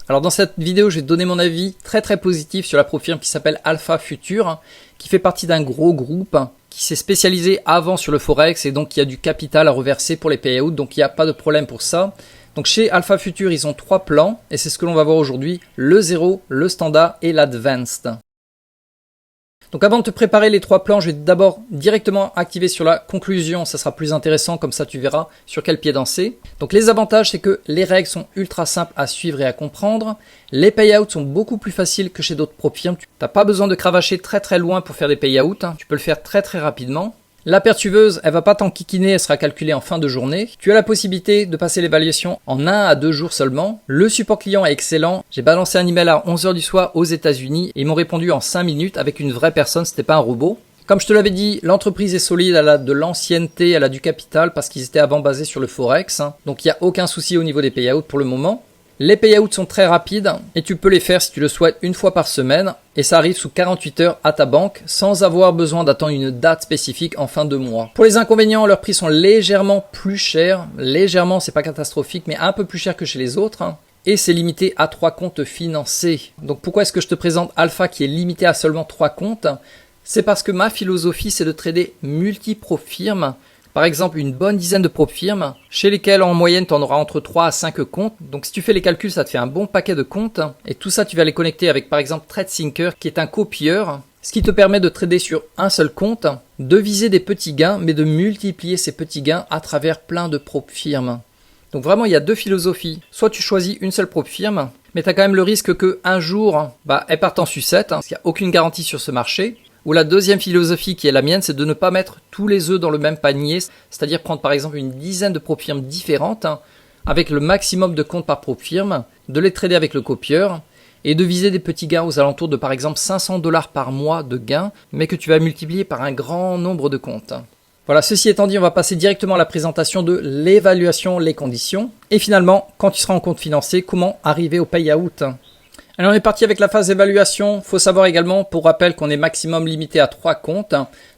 Alors dans cette vidéo, je vais te donner mon avis très positif sur la Profirm qui s'appelle Alpha Future, qui fait partie d'un gros groupe qui s'est spécialisé avant sur le Forex et donc qui a du capital à reverser pour les payouts, donc il n'y a pas de problème pour ça. Donc chez Alpha Future, ils ont 3 plans et c'est ce que l'on va voir aujourd'hui, le 0, le standard et l'advanced. Donc avant de te préparer les 3 plans, je vais d'abord directement activer sur la conclusion, ça sera plus intéressant, comme ça tu verras sur quel pied danser. Donc les avantages, c'est que les règles sont ultra simples à suivre et à comprendre. Les payouts sont beaucoup plus faciles que chez d'autres profirmes. Tu n'as pas besoin de cravacher très loin pour faire des payouts, tu peux le faire très rapidement. La perte suiveuse, elle va pas t'enquiquiner, elle sera calculée en fin de journée. Tu as la possibilité de passer l'évaluation en 1 à 2 jours seulement. Le support client est excellent. J'ai balancé un email à 11h du soir aux États-Unis et ils m'ont répondu en 5 minutes avec une vraie personne, c'était pas un robot. Comme je te l'avais dit, l'entreprise est solide, elle a de l'ancienneté, elle a du capital parce qu'ils étaient avant basés sur le Forex. Donc il n'y a aucun souci au niveau des payouts pour le moment. Les payouts sont très rapides et tu peux les faire si tu le souhaites une fois par semaine et ça arrive sous 48 heures à ta banque sans avoir besoin d'attendre une date spécifique en fin de mois. Pour les inconvénients, leurs prix sont légèrement plus chers. Légèrement, c'est pas catastrophique, mais un peu plus cher que chez les autres. Et c'est limité à 3 comptes financés. Donc pourquoi est-ce que je te présente Alpha qui est limité à seulement 3 comptes? C'est parce que ma philosophie, c'est de trader multi-profirmes. Par exemple, une bonne dizaine de profirmes, chez lesquelles en moyenne, tu en auras entre 3 à 5 comptes. Donc si tu fais les calculs, ça te fait un bon paquet de comptes. Et tout ça, tu vas les connecter avec par exemple TradeSyncer, qui est un copieur, ce qui te permet de trader sur un seul compte, de viser des petits gains, mais de multiplier ces petits gains à travers plein de profirmes. Donc vraiment, il y a 2 philosophies. Soit tu choisis une seule profirme, mais tu as quand même le risque qu'un jour, elle parte en sucette, parce qu'il n'y a aucune garantie sur ce marché. Ou la deuxième philosophie qui est la mienne, c'est de ne pas mettre tous les œufs dans le même panier, c'est-à-dire prendre par exemple une dizaine de profirmes différentes, avec le maximum de comptes par profirme, de les trader avec le copieur, et de viser des petits gains aux alentours de par exemple 500 $ par mois de gains, mais que tu vas multiplier par un grand nombre de comptes. Voilà, ceci étant dit, on va passer directement à la présentation de l'évaluation, les conditions, et finalement, quand tu seras en compte financé, comment arriver au payout. Alors on est parti avec la phase d'évaluation. Faut savoir également, pour rappel, qu'on est maximum limité à 3 comptes.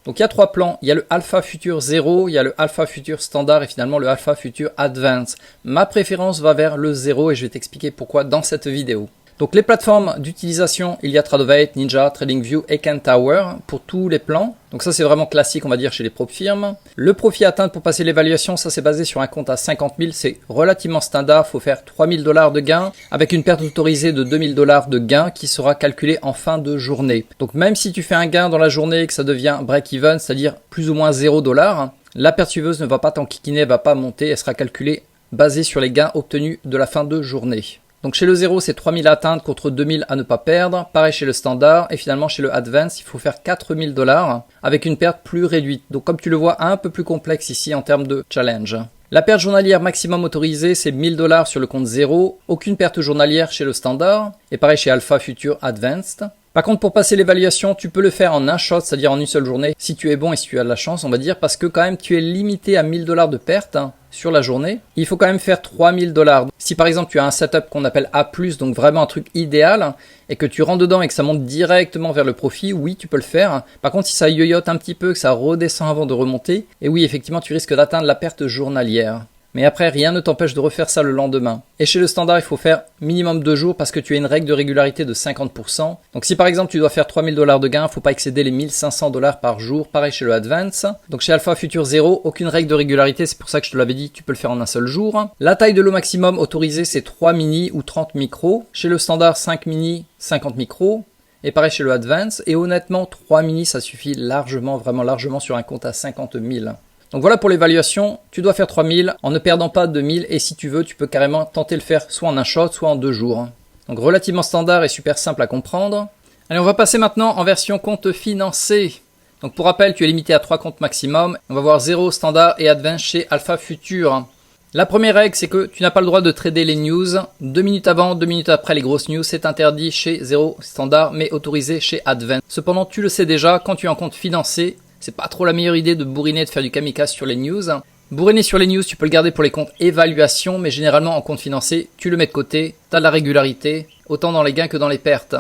Donc il y a 3 plans. Il y a le Alpha Future 0, il y a le Alpha Future Standard et finalement le Alpha Future Advanced. Ma préférence va vers le 0 et je vais t'expliquer pourquoi dans cette vidéo. Donc les plateformes d'utilisation, il y a Tradovate, Ninja, TradingView et Kentower pour tous les plans. Donc ça c'est vraiment classique on va dire chez les profirmes. Le profit à atteindre pour passer l'évaluation, ça c'est basé sur un compte à 50 000, c'est relativement standard, faut faire 3 000 $ de gain avec une perte autorisée de 2 000 $ de gain qui sera calculée en fin de journée. Donc même si tu fais un gain dans la journée et que ça devient break-even, c'est-à-dire plus ou moins 0 $, la perte suiveuse ne va pas t'enquiquiner, elle va pas monter, elle sera calculée basée sur les gains obtenus de la fin de journée. Donc chez le 0, c'est 3000 à atteindre contre 2000 à ne pas perdre. Pareil chez le standard. Et finalement chez le advance, il faut faire 4000 $ avec une perte plus réduite. Donc comme tu le vois, un peu plus complexe ici en termes de challenge. La perte journalière maximum autorisée, c'est 1000 $ sur le compte 0. Aucune perte journalière chez le standard. Et pareil chez Alpha Future Advanced. Par contre, pour passer l'évaluation, tu peux le faire en un shot, c'est-à-dire en une seule journée, si tu es bon et si tu as de la chance, on va dire, parce que quand même, tu es limité à 1000 $ de perte sur la journée. Il faut quand même faire 3000 $. Si par exemple, tu as un setup qu'on appelle A+, donc vraiment un truc idéal, et que tu rentres dedans et que ça monte directement vers le profit, oui, tu peux le faire. Par contre, si ça yoyote un petit peu, que ça redescend avant de remonter, et oui, effectivement, tu risques d'atteindre la perte journalière. Mais après, rien ne t'empêche de refaire ça le lendemain. Et chez le standard, il faut faire minimum 2 jours parce que tu as une règle de régularité de 50%. Donc si par exemple tu dois faire 3000 $ de gain, il ne faut pas excéder les 1500 $ par jour. Pareil chez le Advance. Donc chez Alpha Future 0, aucune règle de régularité, c'est pour ça que je te l'avais dit, tu peux le faire en un seul jour. La taille de lot maximum autorisée, c'est 3 mini ou 30 micros. Chez le standard, 5 mini, 50 micros. Et pareil chez le Advance. Et honnêtement, 3 mini, ça suffit largement, vraiment largement sur un compte à 50 000. Donc voilà pour l'évaluation, tu dois faire 3000 en ne perdant pas 2000 et si tu veux, tu peux carrément tenter de le faire soit en un shot, soit en 2 jours. Donc relativement standard et super simple à comprendre. Allez, on va passer maintenant en version compte financé. Donc pour rappel, tu es limité à 3 comptes maximum. On va voir 0, standard et advance chez Alpha Future. La première règle, c'est que tu n'as pas le droit de trader les news. 2 minutes avant, 2 minutes après les grosses news, c'est interdit chez 0 standard mais autorisé chez advance. Cependant, tu le sais déjà, quand tu es en compte financé, c'est pas trop la meilleure idée de bourriner, de faire du kamikaze sur les news. Bourriner sur les news, tu peux le garder pour les comptes évaluation, mais généralement en compte financé, tu le mets de côté, tu as de la régularité, autant dans les gains que dans les pertes.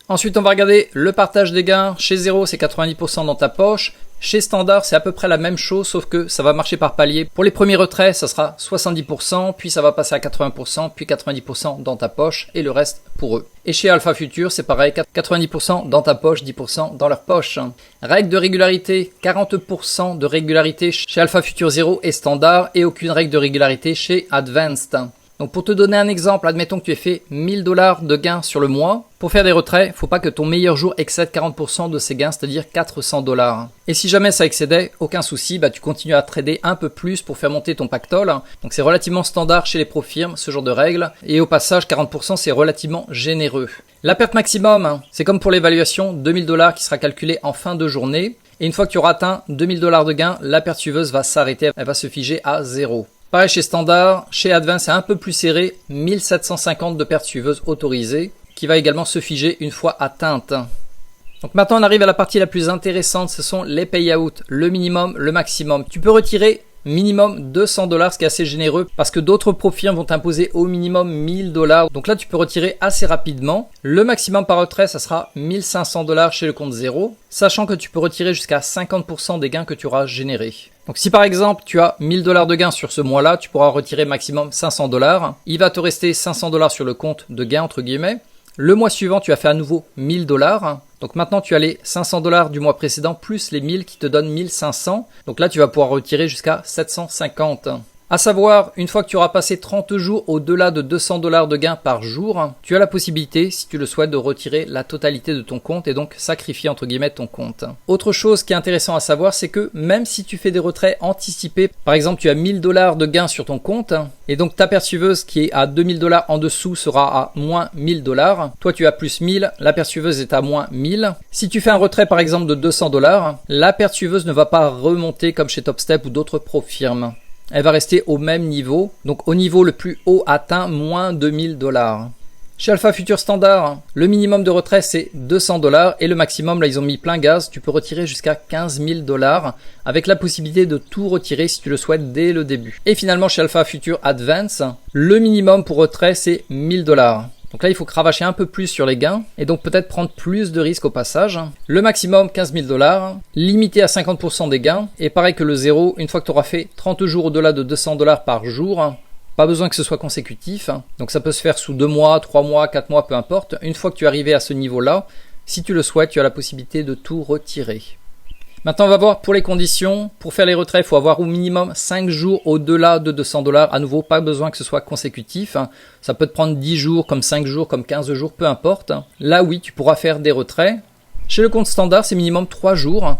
Ensuite, on va regarder le partage des gains. Chez 0, c'est 90% dans ta poche. Chez Standard, c'est à peu près la même chose, sauf que ça va marcher par palier. Pour les premiers retraits, ça sera 70%, puis ça va passer à 80%, puis 90% dans ta poche, et le reste pour eux. Et chez Alpha Future, c'est pareil, 90% dans ta poche, 10% dans leur poche. Règle de régularité, 40% de régularité chez Alpha Future 0 et Standard, et aucune règle de régularité chez Advanced. Donc pour te donner un exemple, admettons que tu aies fait 1000 $ de gains sur le mois. Pour faire des retraits, faut pas que ton meilleur jour excède 40% de ces gains, c'est-à-dire 400 $. Et si jamais ça excédait, aucun souci, tu continues à trader un peu plus pour faire monter ton pactole. Donc c'est relativement standard chez les pro-firmes, ce genre de règles. Et au passage, 40% c'est relativement généreux. La perte maximum, c'est comme pour l'évaluation, 2000 $ qui sera calculée en fin de journée. Et une fois que tu auras atteint 2000 $ de gains, la perte suiveuse va s'arrêter, elle va se figer à 0. Pareil chez Standard, chez Advance c'est un peu plus serré, 1750 de pertes suiveuses autorisées, qui va également se figer une fois atteinte. Donc maintenant on arrive à la partie la plus intéressante, ce sont les payouts, le minimum, le maximum. Tu peux retirer minimum 200 $, ce qui est assez généreux parce que d'autres pro-firmes vont t'imposer au minimum 1000 $. Donc là, tu peux retirer assez rapidement. Le maximum par retrait, ça sera 1500 $ chez le compte 0, sachant que tu peux retirer jusqu'à 50% des gains que tu auras générés. Donc si par exemple, tu as 1000 $ de gains sur ce mois-là, tu pourras retirer maximum 500 $. Il va te rester 500 $ sur le compte de gains, entre guillemets. Le mois suivant, tu as fait à nouveau 1000 $. Donc maintenant, tu as les 500 $ du mois précédent plus les 1000 qui te donnent 1500. Donc là, tu vas pouvoir retirer jusqu'à 750. À savoir, une fois que tu auras passé 30 jours au-delà de 200 $ de gains par jour, tu as la possibilité, si tu le souhaites, de retirer la totalité de ton compte et donc sacrifier entre guillemets ton compte. Autre chose qui est intéressant à savoir, c'est que même si tu fais des retraits anticipés, par exemple tu as 1000 $ de gains sur ton compte et donc ta perte suiveuse qui est à 2000 $ en dessous sera à moins 1000 $. Toi tu as plus 1000, la perte suiveuse est à moins 1000. Si tu fais un retrait par exemple de 200 $, la perte suiveuse ne va pas remonter comme chez Topstep ou d'autres pro-firmes. Elle va rester au même niveau, donc au niveau le plus haut atteint moins 2000 $. Chez Alpha Future Standard, le minimum de retrait c'est 200 $ et le maximum, là ils ont mis plein gaz, tu peux retirer jusqu'à 15 000 $ avec la possibilité de tout retirer si tu le souhaites dès le début. Et finalement chez Alpha Future Advance, le minimum pour retrait c'est 1000 $. Donc là, il faut cravacher un peu plus sur les gains et donc peut-être prendre plus de risques au passage. Le maximum, 15 000 $, limité à 50% des gains. Et pareil que le 0, une fois que tu auras fait 30 jours au-delà de 200 $ par jour, pas besoin que ce soit consécutif. Donc ça peut se faire sous 2 mois, 3 mois, 4 mois, peu importe. Une fois que tu es arrivé à ce niveau-là, si tu le souhaites, tu as la possibilité de tout retirer. Maintenant, on va voir pour les conditions. Pour faire les retraits, il faut avoir au minimum 5 jours au-delà de 200 $. À nouveau, pas besoin que ce soit consécutif. Ça peut te prendre 10 jours, comme 5 jours, comme 15 jours, peu importe. Là, oui, tu pourras faire des retraits. Chez le compte standard, c'est minimum 3 jours.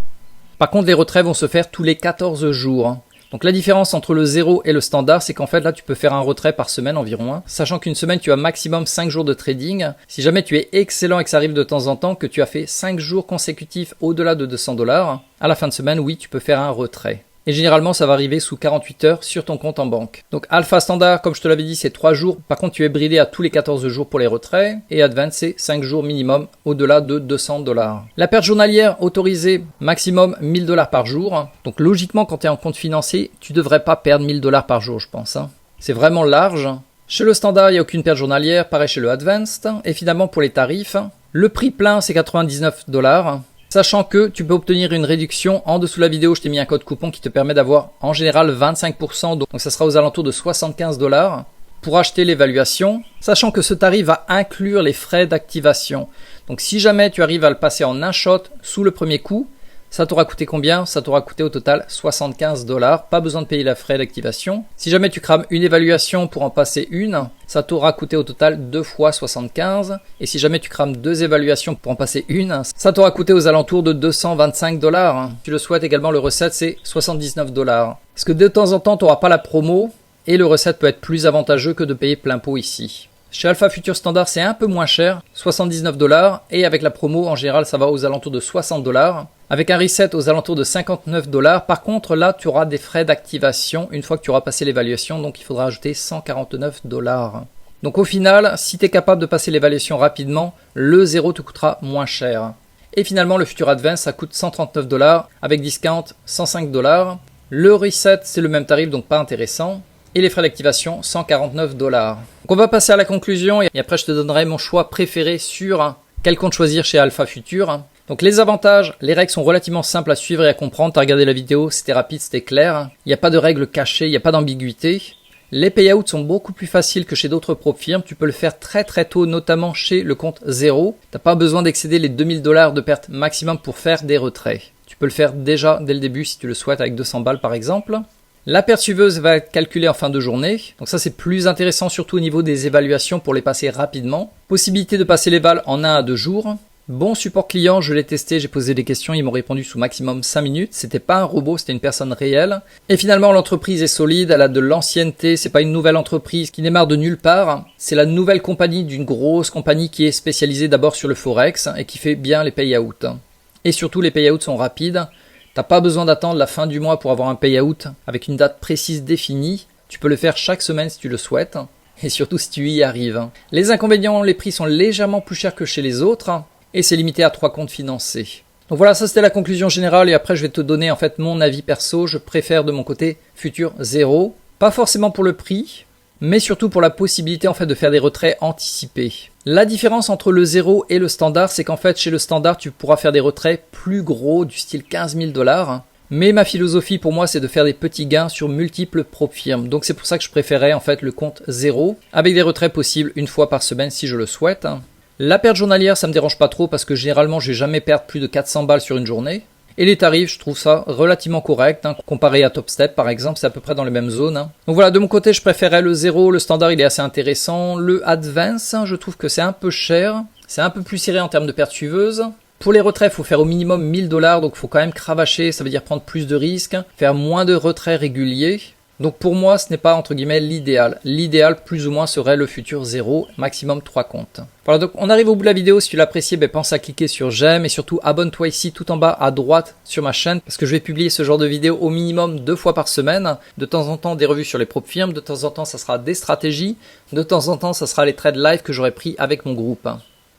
Par contre, les retraits vont se faire tous les 14 jours. Donc la différence entre le 0 et le standard, c'est qu'en fait là tu peux faire un retrait par semaine environ, sachant qu'une semaine tu as maximum 5 jours de trading. Si jamais tu es excellent et que ça arrive de temps en temps, que tu as fait 5 jours consécutifs au-delà de 200 $, à la fin de semaine, oui, tu peux faire un retrait. Et généralement, ça va arriver sous 48 heures sur ton compte en banque. Donc Alpha Standard, comme je te l'avais dit, c'est 3 jours. Par contre, tu es bridé à tous les 14 jours pour les retraits. Et Advance, c'est 5 jours minimum au-delà de 200 $. La perte journalière autorisée, maximum 1000 $ par jour. Donc logiquement, quand tu es en compte financier, tu devrais pas perdre 1000 $ par jour, je pense. C'est vraiment large. Chez le standard, il n'y a aucune perte journalière. Pareil chez le Advanced. Et finalement, pour les tarifs, le prix plein, c'est 99 $. Sachant que tu peux obtenir une réduction, en dessous de la vidéo je t'ai mis un code coupon qui te permet d'avoir en général 25%, donc ça sera aux alentours de 75 $ pour acheter l'évaluation, sachant que ce tarif va inclure les frais d'activation. Donc si jamais tu arrives à le passer en un shot sous le premier coup, ça t'aura coûté combien? Ça t'aura coûté au total 75 $. Pas besoin de payer la frais d'activation. Si jamais tu crames une évaluation pour en passer une, ça t'aura coûté au total 2 fois 75. Et si jamais tu crames 2 évaluations pour en passer une, ça t'aura coûté aux alentours de 225 $. Si tu le souhaites également, le recette c'est 79 $. Parce que de temps en temps, tu n'auras pas la promo et le recette peut être plus avantageux que de payer plein pot ici. Chez Alpha Future Standard, c'est un peu moins cher, 79 $, et avec la promo, en général, ça va aux alentours de 60 $. Avec un reset aux alentours de 59 $. Par contre, là, tu auras des frais d'activation une fois que tu auras passé l'évaluation, donc il faudra ajouter 149 $. Donc au final, si tu es capable de passer l'évaluation rapidement, le 0 te coûtera moins cher. Et finalement, le Future Advance, ça coûte 139 $, avec discount 105 $. Le reset, c'est le même tarif, donc pas intéressant. Et les frais d'activation, 149 $. Donc on va passer à la conclusion et après je te donnerai mon choix préféré sur quel compte choisir chez Alpha Future. Donc les avantages, les règles sont relativement simples à suivre et à comprendre. Tu as regardé la vidéo, c'était rapide, c'était clair. Il n'y a pas de règles cachées, il n'y a pas d'ambiguïté. Les payouts sont beaucoup plus faciles que chez d'autres prop firmes. Tu peux le faire très très tôt, notamment chez le compte 0. Tu n'as pas besoin d'excéder les 2000 $ de perte maximum pour faire des retraits. Tu peux le faire déjà dès le début si tu le souhaites avec 200 balles par exemple. La perte suiveuse va être calculée en fin de journée. Donc ça c'est plus intéressant surtout au niveau des évaluations pour les passer rapidement. Possibilité de passer les balles en 1 à 2 jours. Bon support client, je l'ai testé, j'ai posé des questions, ils m'ont répondu sous maximum 5 minutes. C'était pas un robot, c'était une personne réelle. Et finalement, l'entreprise est solide, elle a de l'ancienneté, c'est pas une nouvelle entreprise qui démarre de nulle part. C'est la nouvelle compagnie d'une grosse compagnie qui est spécialisée d'abord sur le Forex et qui fait bien les payouts. Et surtout, les payouts sont rapides. T'as pas besoin d'attendre la fin du mois pour avoir un payout avec une date précise définie. Tu peux le faire chaque semaine si tu le souhaites. Et surtout si tu y arrives. Les inconvénients, les prix sont légèrement plus chers que chez les autres. Et c'est limité à 3 comptes financés. Donc voilà, ça c'était la conclusion générale et après je vais te donner en fait mon avis perso. Je préfère de mon côté Futur 0. Pas forcément pour le prix, mais surtout pour la possibilité en fait de faire des retraits anticipés. La différence entre le 0 et le standard, c'est qu'en fait chez le standard tu pourras faire des retraits plus gros du style 15 000 $. Mais ma philosophie pour moi c'est de faire des petits gains sur multiples prop firmes. Donc c'est pour ça que je préférais en fait le compte 0 avec des retraits possibles une fois par semaine si je le souhaite. La perte journalière, ça me dérange pas trop parce que généralement, je vais jamais perdre plus de 400 balles sur une journée. Et les tarifs, je trouve ça relativement correct, comparé à Top Step par exemple, c'est à peu près dans les mêmes zones. Donc voilà, de mon côté, je préférais le 0, le standard, il est assez intéressant. Le Advance, je trouve que c'est un peu cher, c'est un peu plus serré en termes de perte suiveuse. Pour les retraits, il faut faire au minimum 1000 $, donc il faut quand même cravacher, ça veut dire prendre plus de risques, faire moins de retraits réguliers. Donc pour moi, ce n'est pas entre guillemets l'idéal. L'idéal plus ou moins serait le Futur 0, maximum 3 comptes. Voilà, donc on arrive au bout de la vidéo. Si tu l'apprécies, pense à cliquer sur j'aime et surtout abonne-toi ici tout en bas à droite sur ma chaîne parce que je vais publier ce genre de vidéos au minimum 2 fois par semaine. De temps en temps des revues sur les prop firmes, de temps en temps ça sera des stratégies, de temps en temps ça sera les trades live que j'aurai pris avec mon groupe.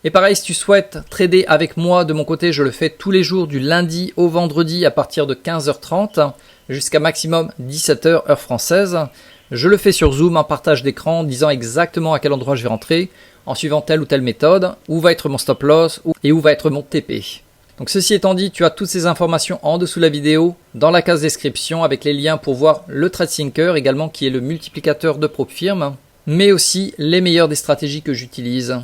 Et pareil, si tu souhaites trader avec moi, de mon côté, je le fais tous les jours du lundi au vendredi à partir de 15h30 jusqu'à maximum 17h heure française. Je le fais sur Zoom en partage d'écran, disant exactement à quel endroit je vais rentrer, en suivant telle ou telle méthode, où va être mon stop loss et où va être mon TP. Donc ceci étant dit, tu as toutes ces informations en dessous de la vidéo, dans la case description, avec les liens pour voir le TradeSyncer également, qui est le multiplicateur de prop firme, mais aussi les meilleures des stratégies que j'utilise.